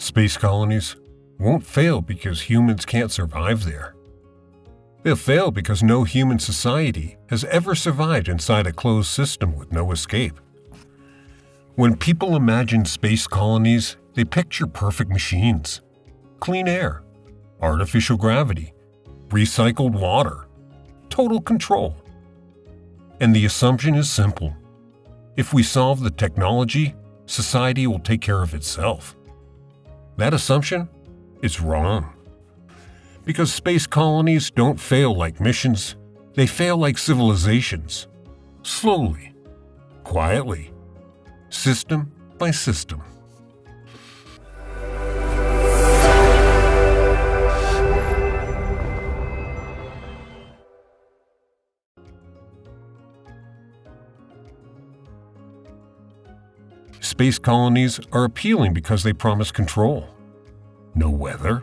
Space colonies won't fail because humans can't survive there. They'll fail because no human society has ever survived inside a closed system with no escape. When people imagine space colonies, they picture perfect machines, clean air, artificial gravity, recycled water, total control. And the assumption is simple. If we solve the technology, society will take care of itself. That assumption is wrong. Because space colonies don't fail like missions, they fail like civilizations. Slowly, quietly, system by system. Space colonies are appealing because they promise control. No weather,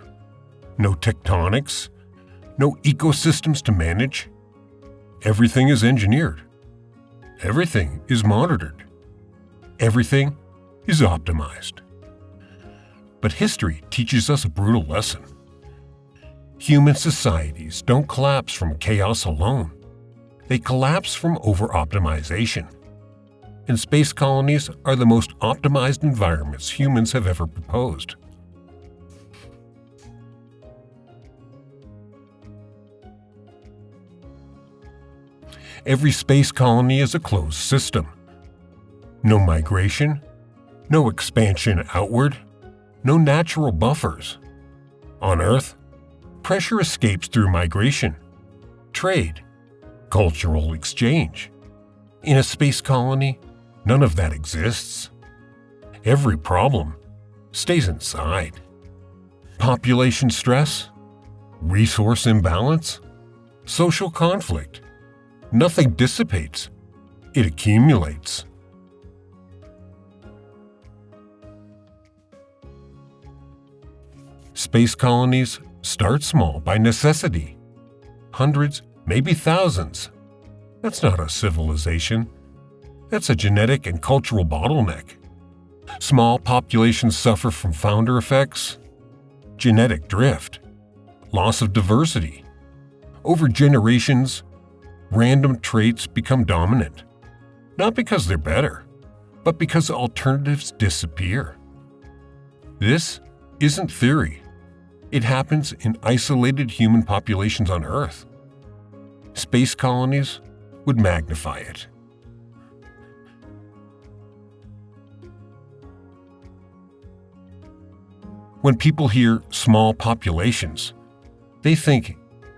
no tectonics, no ecosystems to manage. Everything is engineered. Everything is monitored. Everything is optimized. But history teaches us a brutal lesson. Human societies don't collapse from chaos alone. They collapse from over-optimization. And space colonies are the most optimized environments humans have ever proposed. Every space colony is a closed system. No migration, no expansion outward, no natural buffers. On Earth, pressure escapes through migration, trade, cultural exchange. In a space colony, none of that exists. Every problem stays inside. Population stress, resource imbalance, social conflict. Nothing dissipates. It accumulates. Space colonies start small by necessity. Hundreds, maybe thousands. That's not a civilization. That's a genetic and cultural bottleneck. Small populations suffer from founder effects, genetic drift, loss of diversity. Over generations, random traits become dominant. Not because they're better, but because alternatives disappear. This isn't theory. It happens in isolated human populations on Earth. Space colonies would magnify it. When people hear small populations, they think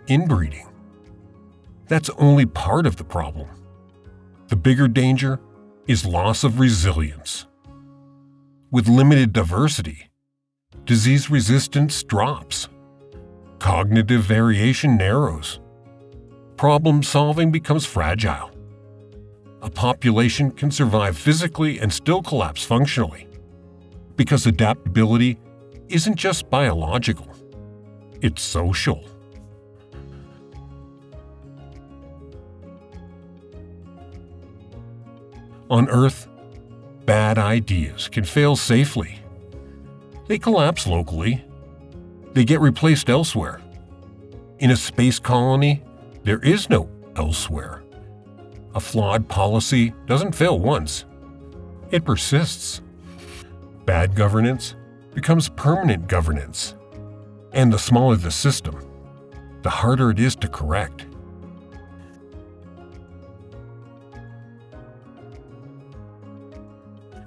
inbreeding. That's only part of the problem. The bigger danger is loss of resilience. With limited diversity, disease resistance drops. Cognitive variation narrows. Problem solving becomes fragile. A population can survive physically and still collapse functionally, because adaptability isn't just biological, it's social. On Earth, bad ideas can fail safely. They collapse locally. They get replaced elsewhere. In a space colony, there is no elsewhere. A flawed policy doesn't fail once. It persists. Bad governance becomes permanent governance. And the smaller the system, the harder it is to correct.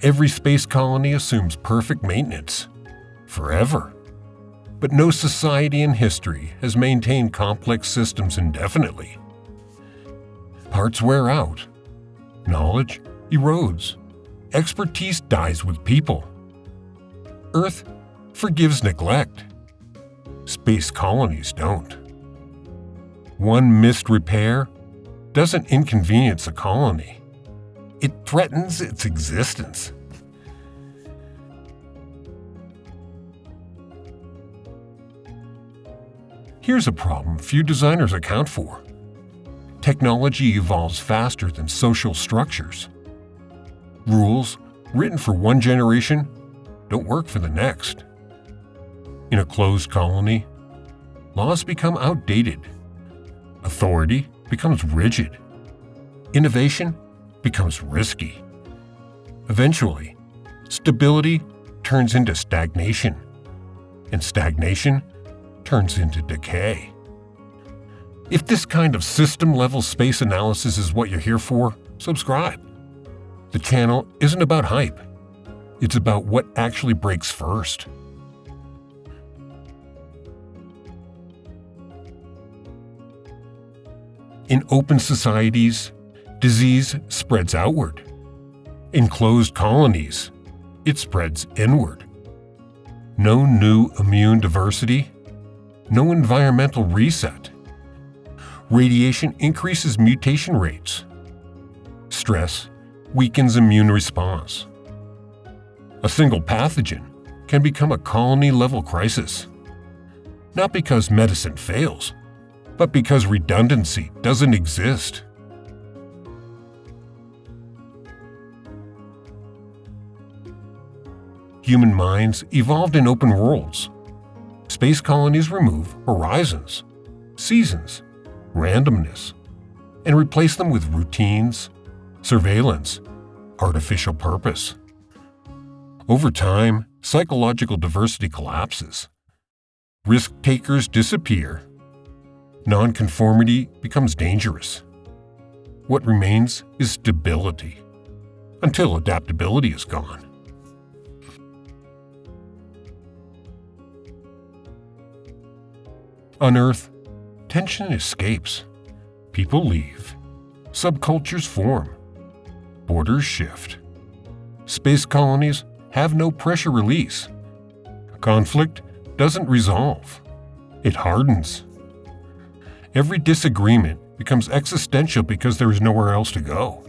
Every space colony assumes perfect maintenance, forever. But no society in history has maintained complex systems indefinitely. Parts wear out. Knowledge erodes. Expertise dies with people. Earth forgives neglect. Space colonies don't. One missed repair doesn't inconvenience a colony. It threatens its existence. Here's a problem few designers account for. Technology evolves faster than social structures. Rules written for one generation don't work for the next. In a closed colony, laws become outdated. Authority becomes rigid. Innovation becomes risky. Eventually, stability turns into stagnation, and stagnation turns into decay. If this kind of system-level space analysis is what you're here for, subscribe. The channel isn't about hype. It's about what actually breaks first. In open societies, disease spreads outward. In closed colonies, it spreads inward. No new immune diversity, no environmental reset. Radiation increases mutation rates. Stress weakens immune response. A single pathogen can become a colony-level crisis. Not because medicine fails, but because redundancy doesn't exist. Human minds evolved in open worlds. Space colonies remove horizons, seasons, randomness, and replace them with routines, surveillance, artificial purpose. Over time, psychological diversity collapses. Risk-takers disappear. Nonconformity becomes dangerous. What remains is stability, until adaptability is gone. On Earth, tension escapes. People leave. Subcultures form. Borders shift. Space colonies have no pressure release. Conflict doesn't resolve. It hardens. Every disagreement becomes existential because there is nowhere else to go.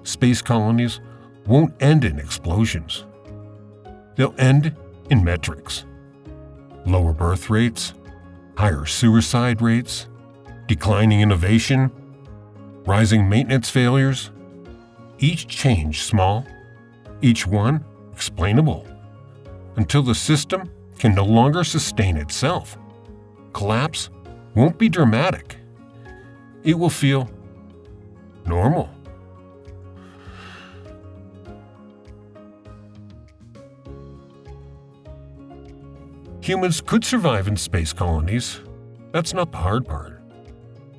Space colonies won't end in explosions. They'll end in metrics. Lower birth rates, higher suicide rates, declining innovation, rising maintenance failures. Each change small, each one explainable, until the system can no longer sustain itself. Collapse won't be dramatic. It will feel normal. Humans could survive in space colonies. That's not the hard part.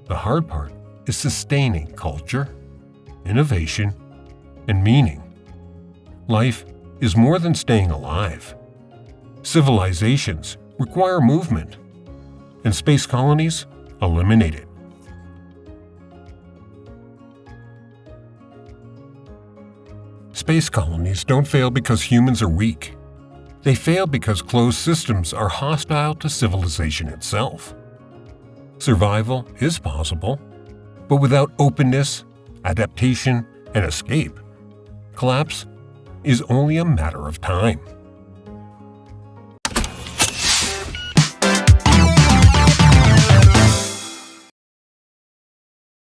The hard part is sustaining culture, innovation, and meaning. Life is more than staying alive. Civilizations require movement, and space colonies eliminate it. Space colonies don't fail because humans are weak. They fail because closed systems are hostile to civilization itself. Survival is possible, but without openness, adaptation, and escape, collapse is only a matter of time.